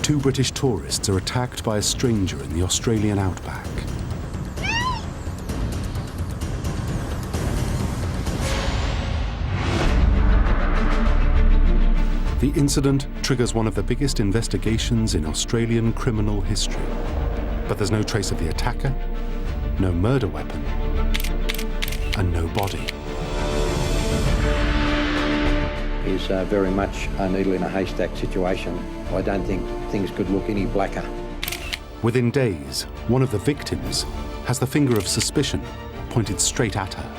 Two British tourists are attacked by a stranger in the Australian outback. The incident triggers one of the biggest investigations in Australian criminal history. But there's no trace of the attacker, no murder weapon, and no body. Is very much a needle in a haystack situation. I don't think things could look any blacker. Within days, one of the victims has the finger of suspicion pointed straight at her.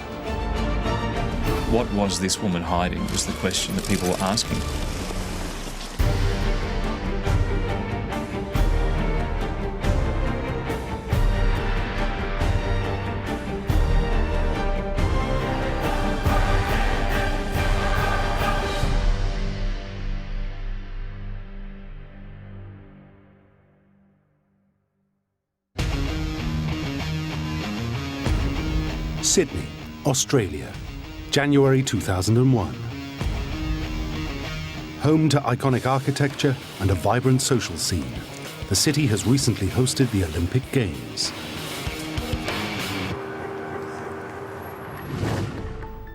What was this woman hiding was the question that people were asking. Sydney, Australia, January 2001. Home to iconic architecture and a vibrant social scene, the city has recently hosted the Olympic Games.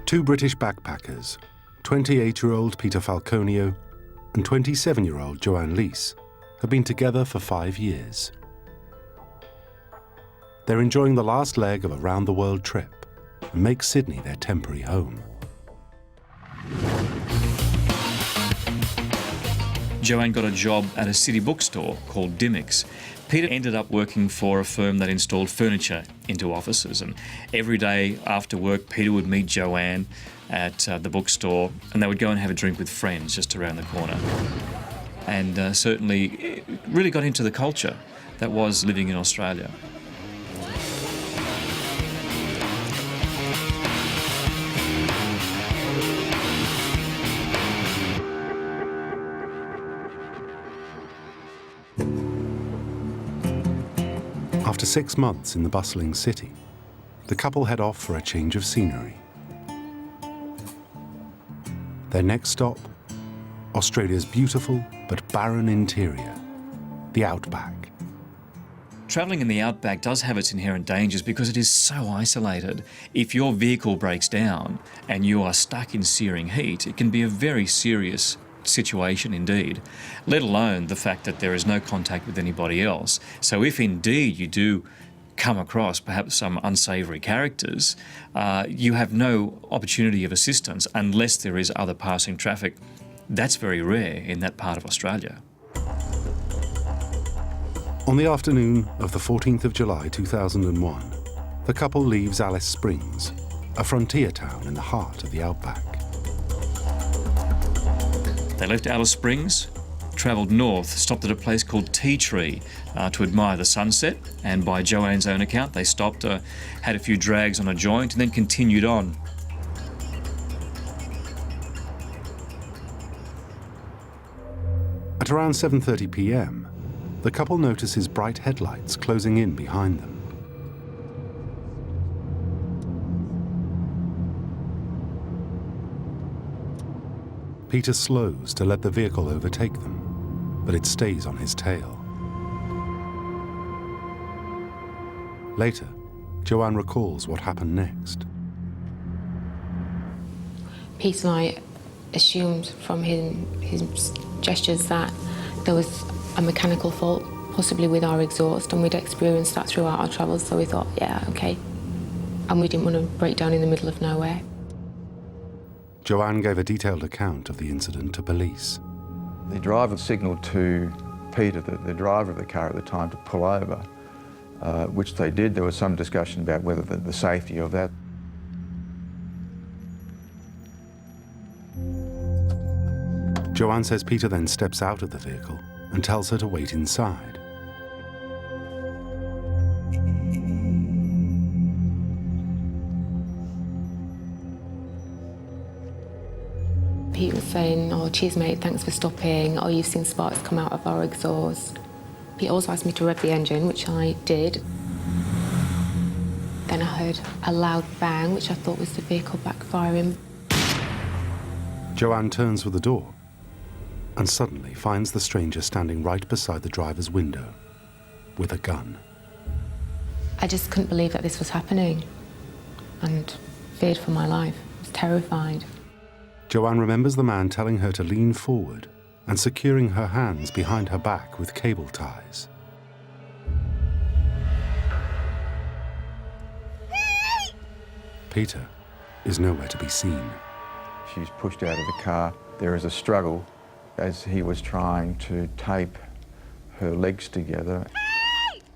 Two British backpackers, 28-year-old Peter Falconio and 27-year-old Joanne Leese, have been together for 5 years. They're enjoying the last leg of a round-the-world trip and make Sydney their temporary home. Joanne got a job at a city bookstore called Dimmock's. Peter ended up working for a firm that installed furniture into offices, and every day after work Peter would meet Joanne at the bookstore and they would go and have a drink with friends just around the corner. And certainly it really got into the culture that was living in Australia. After 6 months in the bustling city, the couple head off for a change of scenery. Their next stop, Australia's beautiful but barren interior, the Outback. Travelling in the Outback does have its inherent dangers because it is so isolated. If your vehicle breaks down and you are stuck in searing heat, it can be a very serious situation indeed, let alone the fact that there is no contact with anybody else. So if indeed you do come across perhaps some unsavoury characters, you have no opportunity of assistance unless there is other passing traffic. That's very rare in that part of Australia. On the afternoon of the 14th of July 2001, the couple leaves Alice Springs, a frontier town in the heart of the Outback. They left Alice Springs, travelled north, stopped at a place called Tea Tree to admire the sunset, and by Joanne's own account they stopped, had a few drags on a joint and then continued on. At around 7:30 p.m, the couple notices bright headlights closing in behind them. Peter slows to let the vehicle overtake them, but it stays on his tail. Later, Joanne recalls what happened next. Peter and I assumed from his gestures that there was a mechanical fault, possibly with our exhaust, and we'd experienced that throughout our travels, so we thought, yeah, okay. And we didn't want to break down in the middle of nowhere. Joanne gave a detailed account of the incident to police. The driver signalled to Peter, the driver of the car at the time, to pull over, which they did. There was some discussion about whether the safety of that. Joanne says Peter then steps out of the vehicle and tells her to wait inside. Pete was saying, oh, cheers mate, thanks for stopping. Oh, you've seen sparks come out of our exhaust. He also asked me to rev the engine, which I did. Then I heard a loud bang, which I thought was the vehicle backfiring. Joanne turns for the door, and suddenly finds the stranger standing right beside the driver's window with a gun. I just couldn't believe that this was happening and feared for my life. I was terrified. Joanne remembers the man telling her to lean forward and securing her hands behind her back with cable ties. Peter is nowhere to be seen. She's pushed out of the car. There is a struggle as he was trying to tape her legs together.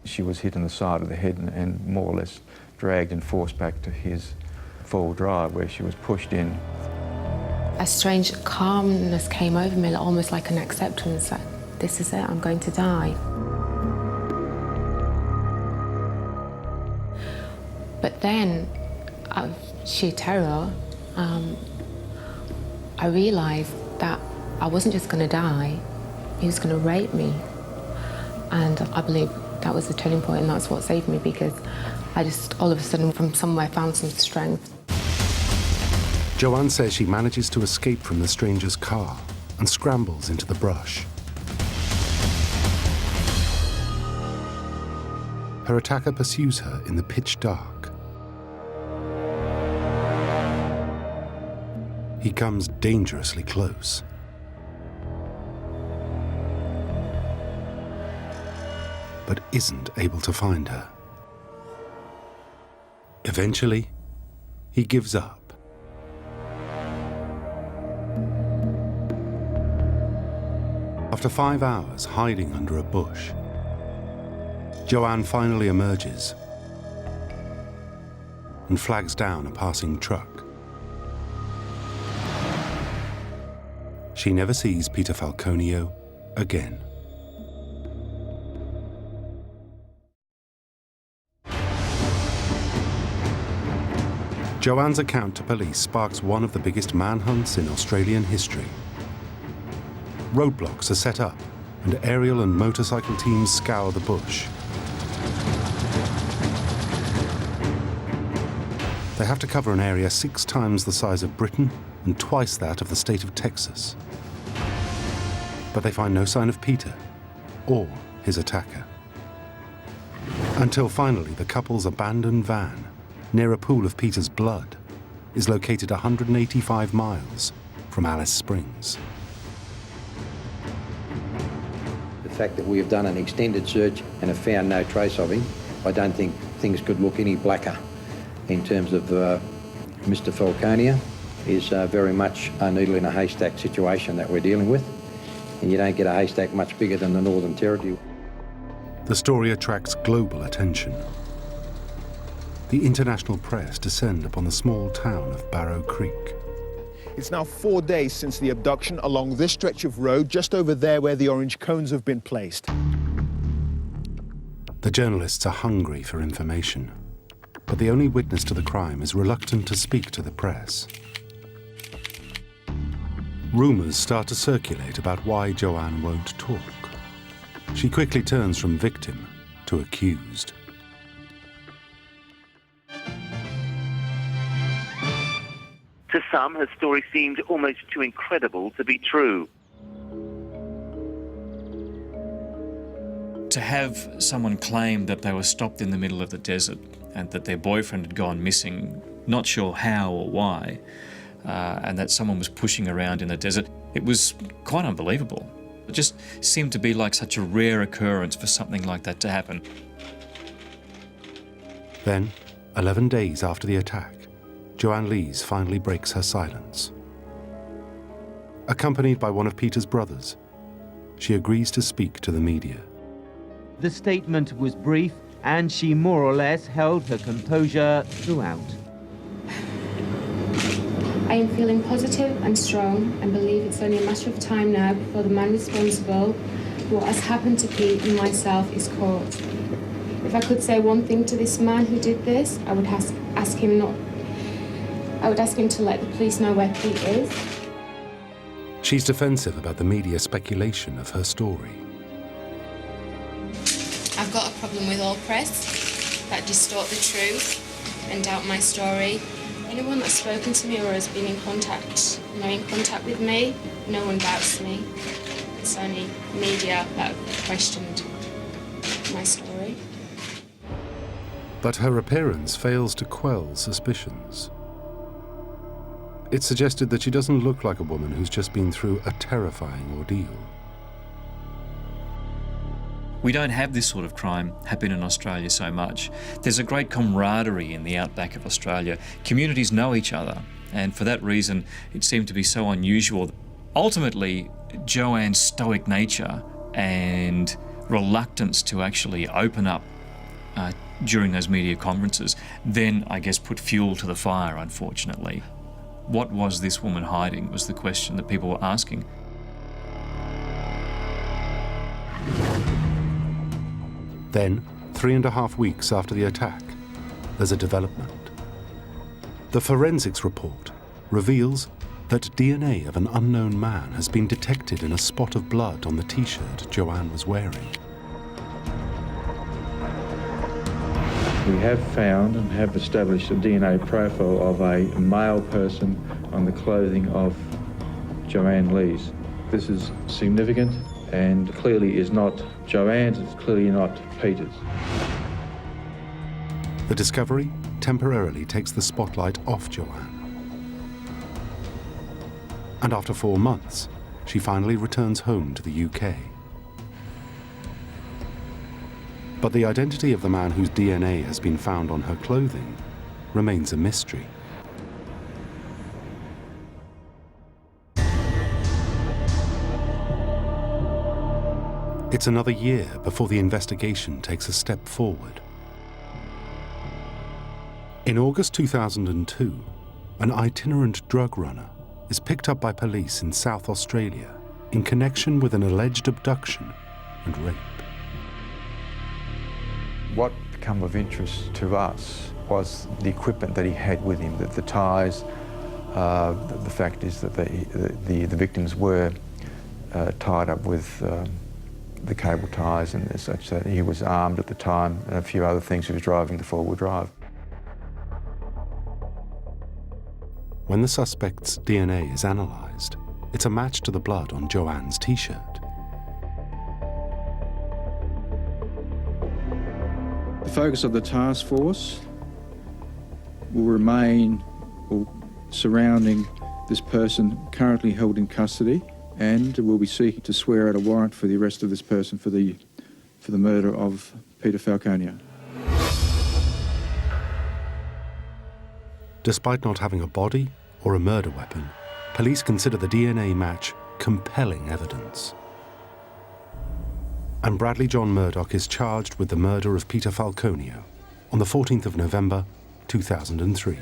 She was hit in the side of the head and more or less dragged and forced back to his full drive where she was pushed in. A strange calmness came over me, almost like an acceptance that this is it, I'm going to die. But then, out of sheer terror, I realised that I wasn't just going to die, he was going to rape me. And I believe that was the turning point, and that's what saved me, because I just, all of a sudden, from somewhere, found some strength. Joanne says she manages to escape from the stranger's car and scrambles into the brush. Her attacker pursues her in the pitch dark. He comes dangerously close. But isn't able to find her. Eventually, he gives up. After 5 hours hiding under a bush, Joanne finally emerges and flags down a passing truck. She never sees Peter Falconio again. Joanne's account to police sparks one of the biggest manhunts in Australian history. Roadblocks are set up, and aerial and motorcycle teams scour the bush. They have to cover an area 6 times the size of Britain and twice that of the state of Texas. But they find no sign of Peter or his attacker. Until finally the couple's abandoned van, near a pool of Peter's blood, is located 185 miles from Alice Springs. The fact that we have done an extended search and have found no trace of him, I don't think things could look any blacker in terms of Mr. Falconio. Is very much a needle in a haystack situation that we're dealing with. And you don't get a haystack much bigger than the Northern Territory. The story attracts global attention. The international press descend upon the small town of Barrow Creek. It's now 4 days since the abduction along this stretch of road, just over there where the orange cones have been placed. The journalists are hungry for information, but the only witness to the crime is reluctant to speak to the press. Rumours start to circulate about why Joanne won't talk. She quickly turns from victim to accused. To some, her story seemed almost too incredible to be true. To have someone claim that they were stopped in the middle of the desert and that their boyfriend had gone missing, not sure how or why, and that someone was pushing around in the desert, it was quite unbelievable. It just seemed to be like such a rare occurrence for something like that to happen. Then, 11 days after the attack, Joanne Lees finally breaks her silence. Accompanied by one of Peter's brothers, she agrees to speak to the media. The statement was brief, and she more or less held her composure throughout. I am feeling positive and strong and believe it's only a matter of time now before the man responsible for what has happened to Pete and myself is caught. If I could say one thing to this man who did this, I would ask him to let the police know where Pete is. She's defensive about the media speculation of her story. I've got a problem with all press that distort the truth and doubt my story. Anyone that's spoken to me or has been in contact with me, no one doubts me. it's only media that questioned my story. But her appearance fails to quell suspicions. It suggested that she doesn't look like a woman who's just been through a terrifying ordeal. We don't have this sort of crime happen in Australia so much. There's a great camaraderie in the outback of Australia. Communities know each other, and for that reason, it seemed to be so unusual. Ultimately, Joanne's stoic nature and reluctance to actually open up during those media conferences then, I guess, put fuel to the fire, unfortunately. What was this woman hiding was the question that people were asking. Then, 3.5 weeks after the attack, there's a development. The forensics report reveals that DNA of an unknown man has been detected in a spot of blood on the T-shirt Joanne was wearing. We have found and have established a DNA profile of a male person on the clothing of Joanne Lees. This is significant and clearly is not Joanne's, it's clearly not Peter's. The discovery temporarily takes the spotlight off Joanne. And after 4 months, she finally returns home to the UK. But the identity of the man whose DNA has been found on her clothing remains a mystery. It's another year before the investigation takes a step forward. In August 2002, an itinerant drug runner is picked up by police in South Australia in connection with an alleged abduction and rape. What became of interest to us was the equipment that he had with him, the ties. The fact is that the victims were tied up with the cable ties and such, that he was armed at the time, and a few other things. He was driving the four-wheel drive. When the suspect's DNA is analysed, it's a match to the blood on Joanne's T-shirt. The focus of the task force will remain surrounding this person currently held in custody, and we'll be seeking to swear out a warrant for the arrest of this person for the murder of Peter Falconio. Despite not having a body or a murder weapon, police consider the DNA match compelling evidence. And Bradley John Murdoch is charged with the murder of Peter Falconio on the 14th of November, 2003.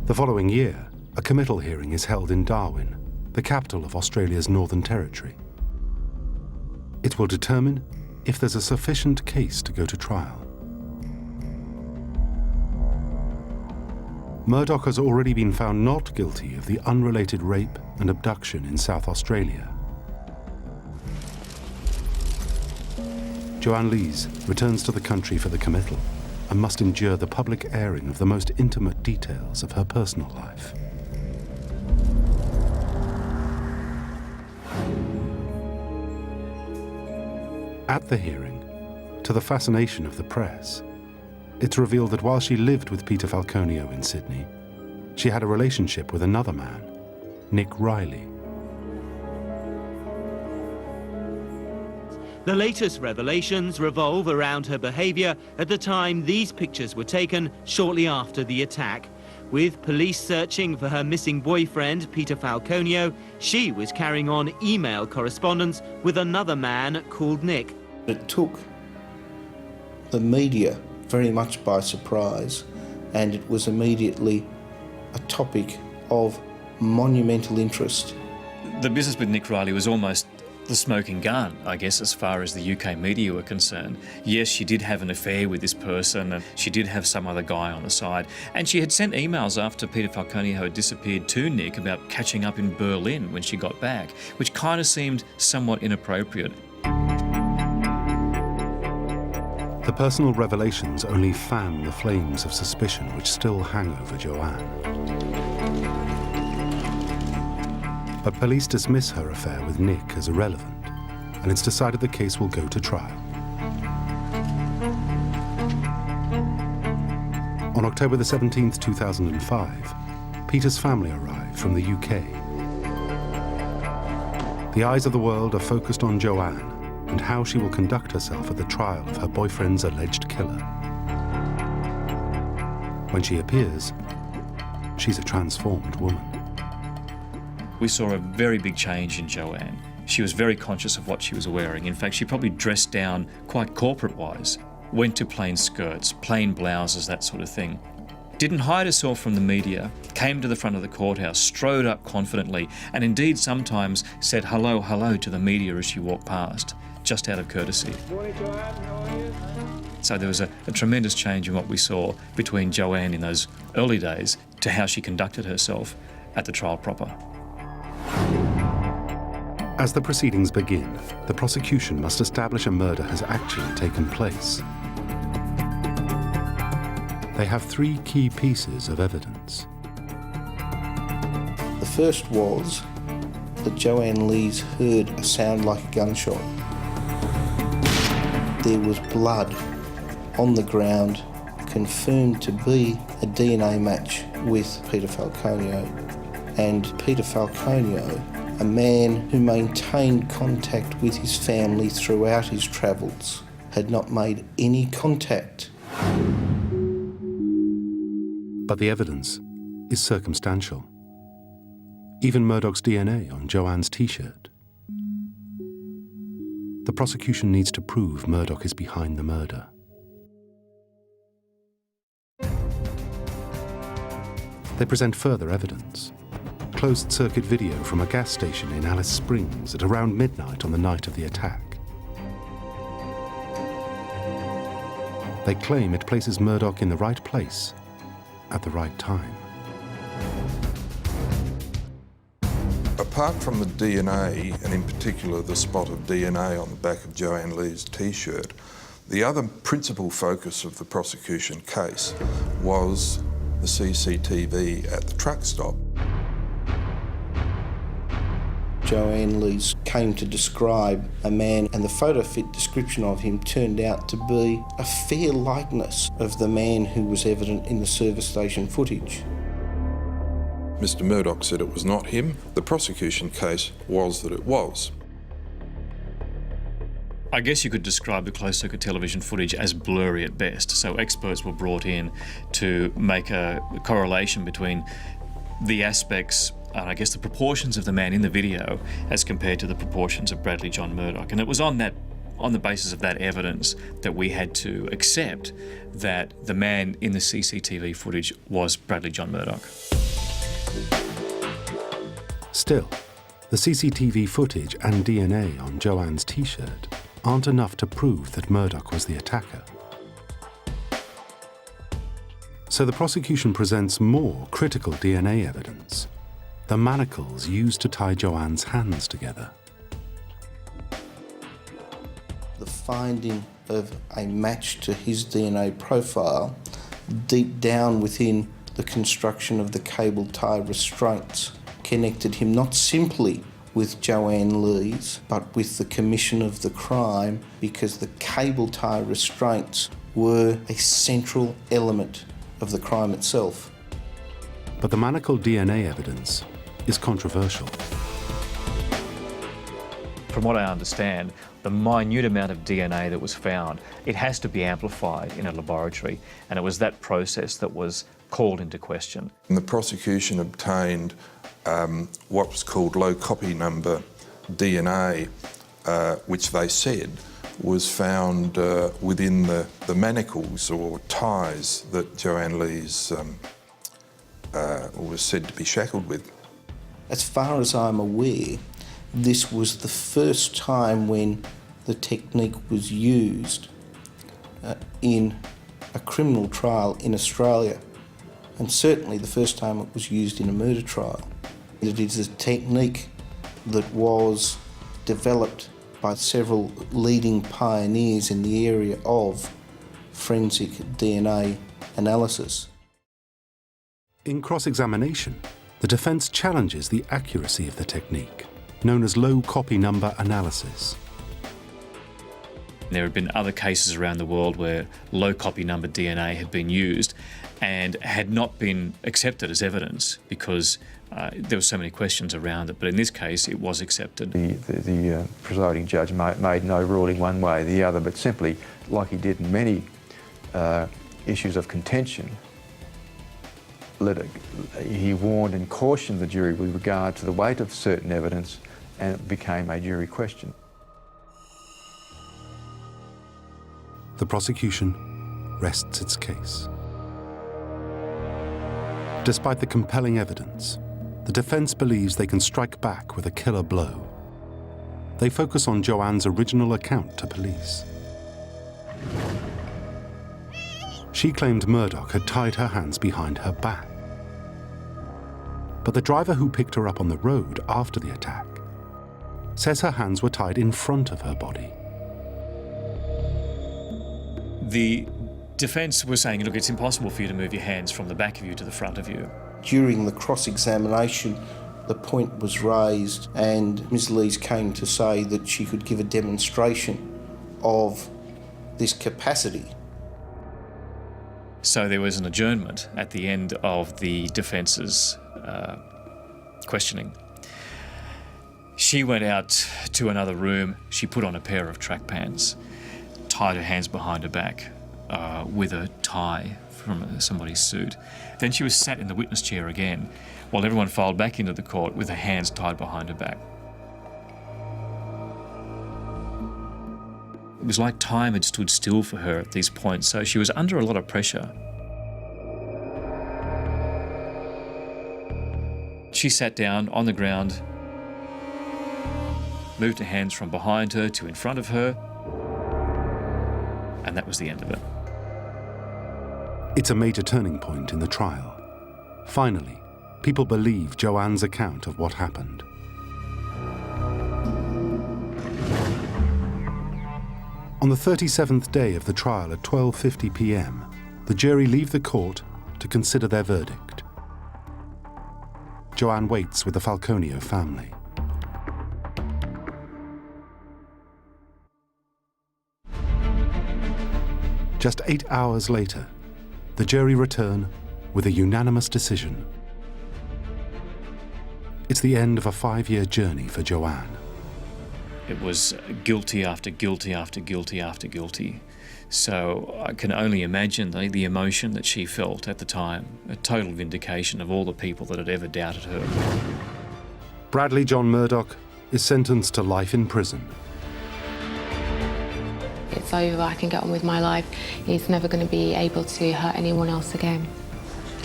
The following year, a committal hearing is held in Darwin, the capital of Australia's Northern Territory. It will determine if there's a sufficient case to go to trial. Murdoch has already been found not guilty of the unrelated rape and abduction in South Australia. Joanne Lees returns to the country for the committal and must endure the public airing of the most intimate details of her personal life. At the hearing, to the fascination of the press, it's revealed that while she lived with Peter Falconio in Sydney, she had a relationship with another man, Nick Riley. The latest revelations revolve around her behaviour at the time these pictures were taken shortly after the attack. With police searching for her missing boyfriend, Peter Falconio, she was carrying on email correspondence with another man called Nick. It took the media very much by surprise, and it was immediately a topic of monumental interest. The business with Nick Riley was almost the smoking gun, I guess, as far as the UK media were concerned. Yes, she did have an affair with this person, and she did have some other guy on the side, and she had sent emails after Peter Falconio had disappeared to Nick about catching up in Berlin when she got back, which kind of seemed somewhat inappropriate. The personal revelations only fan the flames of suspicion which still hang over Joanne. But police dismiss her affair with Nick as irrelevant, and it's decided the case will go to trial. On October the 17th, 2005, Peter's family arrived from the UK. The eyes of the world are focused on Joanne and how she will conduct herself at the trial of her boyfriend's alleged killer. When she appears, she's a transformed woman. We saw a very big change in Joanne. She was very conscious of what she was wearing. In fact, she probably dressed down quite corporate-wise, went to plain skirts, plain blouses, that sort of thing. Didn't hide herself from the media, came to the front of the courthouse, strode up confidently, and indeed sometimes said hello, hello to the media as she walked past, just out of courtesy. Morning, Joanne. How are you? So there was a tremendous change in what we saw between Joanne in those early days to how she conducted herself at the trial proper. As the proceedings begin, the prosecution must establish a murder has actually taken place. They have three key pieces of evidence. The first was that Joanne Lees heard a sound like a gunshot. There was blood on the ground, confirmed to be a DNA match with Peter Falconio. And Peter Falconio, a man who maintained contact with his family throughout his travels, had not made any contact. But the evidence is circumstantial. Even Murdoch's DNA on Joanne's T-shirt. The prosecution needs to prove Murdoch is behind the murder. They present further evidence. Closed-circuit video from a gas station in Alice Springs at around midnight on the night of the attack. They claim it places Murdoch in the right place at the right time. Apart from the DNA, and in particular the spot of DNA on the back of Joanne Lee's T-shirt, the other principal focus of the prosecution case was the CCTV at the truck stop. Joanne Lees came to describe a man, and the photo fit description of him turned out to be a fair likeness of the man who was evident in the service station footage. Mr. Murdoch said it was not him. The prosecution case was that it was. I guess you could describe the closed-circuit television footage as blurry at best, so experts were brought in to make a correlation between the aspects, and I guess the proportions of the man in the video as compared to the proportions of Bradley John Murdoch. And it was on the basis of that evidence that we had to accept that the man in the CCTV footage was Bradley John Murdoch. Still, the CCTV footage and DNA on Joanne's T-shirt aren't enough to prove that Murdoch was the attacker. So the prosecution presents more critical DNA evidence. The manacles used to tie Joanne's hands together. The finding of a match to his DNA profile deep down within the construction of the cable tie restraints connected him not simply with Joanne Lees, but with the commission of the crime, because the cable tie restraints were a central element of the crime itself. But the manacle DNA evidence is controversial. From what I understand, the minute amount of DNA that was found, it has to be amplified in a laboratory, and it was that process that was called into question. And the prosecution obtained what was called low copy number DNA, which they said was found within the manacles or ties that Joanne Lees was said to be shackled with. As far as I'm aware, this was the first time when the technique was used in a criminal trial in Australia, and certainly the first time it was used in a murder trial. It is a technique that was developed by several leading pioneers in the area of forensic DNA analysis. In cross-examination, the defence challenges the accuracy of the technique, known as low copy number analysis. There have been other cases around the world where low copy number DNA had been used and had not been accepted as evidence because there were so many questions around it. But in this case, it was accepted. The presiding judge made no ruling one way or the other, but simply, like he did in many issues of contention, he warned and cautioned the jury with regard to the weight of certain evidence, and it became a jury question. The prosecution rests its case. Despite the compelling evidence, the defence believes they can strike back with a killer blow. They focus on Joanne's original account to police. She claimed Murdoch had tied her hands behind her back. But the driver who picked her up on the road after the attack says her hands were tied in front of her body. The defence was saying, look, it's impossible for you to move your hands from the back of you to the front of you. During the cross-examination, the point was raised and Ms. Lees came to say that she could give a demonstration of this capacity. So there was an adjournment at the end of the defence's questioning. She went out to another room. She put on a pair of track pants, tied her hands behind her back with a tie from somebody's suit. Then she was sat in the witness chair again while everyone filed back into the court with her hands tied behind her back. It was like time had stood still for her at these points, so she was under a lot of pressure. She sat down on the ground, moved her hands from behind her to in front of her, and that was the end of it. It's a major turning point in the trial. Finally, people believe Joanne's account of what happened. On the 37th day of the trial at 12:50 p.m, the jury leave the court to consider their verdict. Joanne waits with the Falconio family. Just 8 hours later, the jury return with a unanimous decision. It's the end of a 5-year journey for Joanne. It was guilty after guilty after guilty after guilty. So I can only imagine the emotion that she felt at the time, a total vindication of all the people that had ever doubted her. Bradley John Murdoch is sentenced to life in prison. It's over, I can get on with my life. He's never going to be able to hurt anyone else again.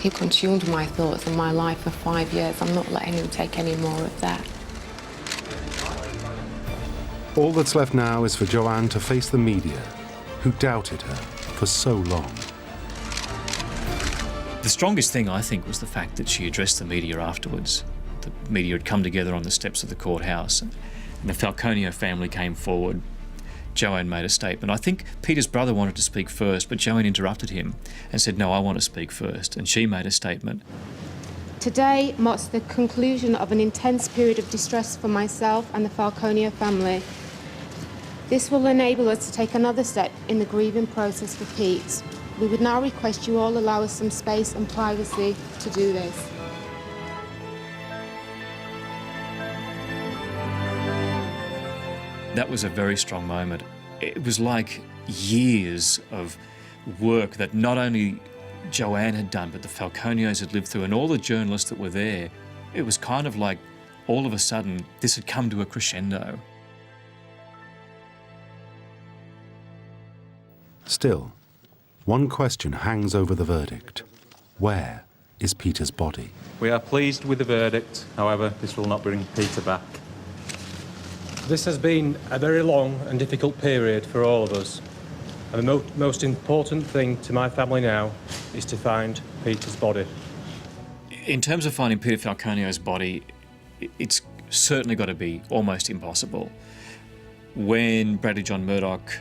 He consumed my thoughts and my life for 5 years. I'm not letting him take any more of that. All that's left now is for Joanne to face the media, who doubted her for so long. The strongest thing, I think, was the fact that she addressed the media afterwards. The media had come together on the steps of the courthouse, and the Falconio family came forward. Joanne made a statement. I think Peter's brother wanted to speak first, but Joanne interrupted him and said, "No, I want to speak first." And she made a statement. Today marks the conclusion of an intense period of distress for myself and the Falconio family. This will enable us to take another step in the grieving process for Pete. We would now request you all allow us some space and privacy to do this. That was a very strong moment. It was like years of work that not only Joanne had done, but the Falconios had lived through, and all the journalists that were there. It was kind of like all of a sudden this had come to a crescendo. Still, one question hangs over the verdict. Where is Peter's body? We are pleased with the verdict. However, this will not bring Peter back. This has been a very long and difficult period for all of us. And the most important thing to my family now is to find Peter's body. In terms of finding Peter Falconio's body, it's certainly got to be almost impossible. When Bradley John Murdoch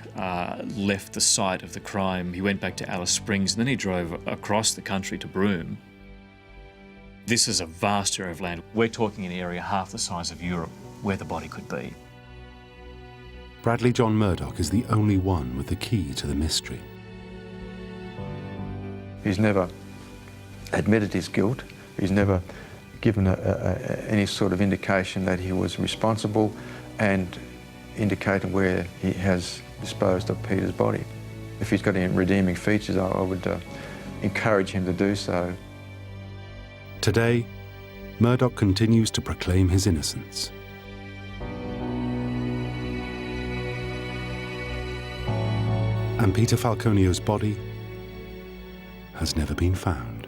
left the site of the crime, he went back to Alice Springs and then he drove across the country to Broome. This is a vast area of land. We're talking an area half the size of Europe where the body could be. Bradley John Murdoch is the only one with the key to the mystery. He's never admitted his guilt. He's never given any sort of indication that he was responsible and indicated where he has disposed of Peter's body. If he's got any redeeming features, I would encourage him to do so. Today, Murdoch continues to proclaim his innocence. And Peter Falconio's body has never been found.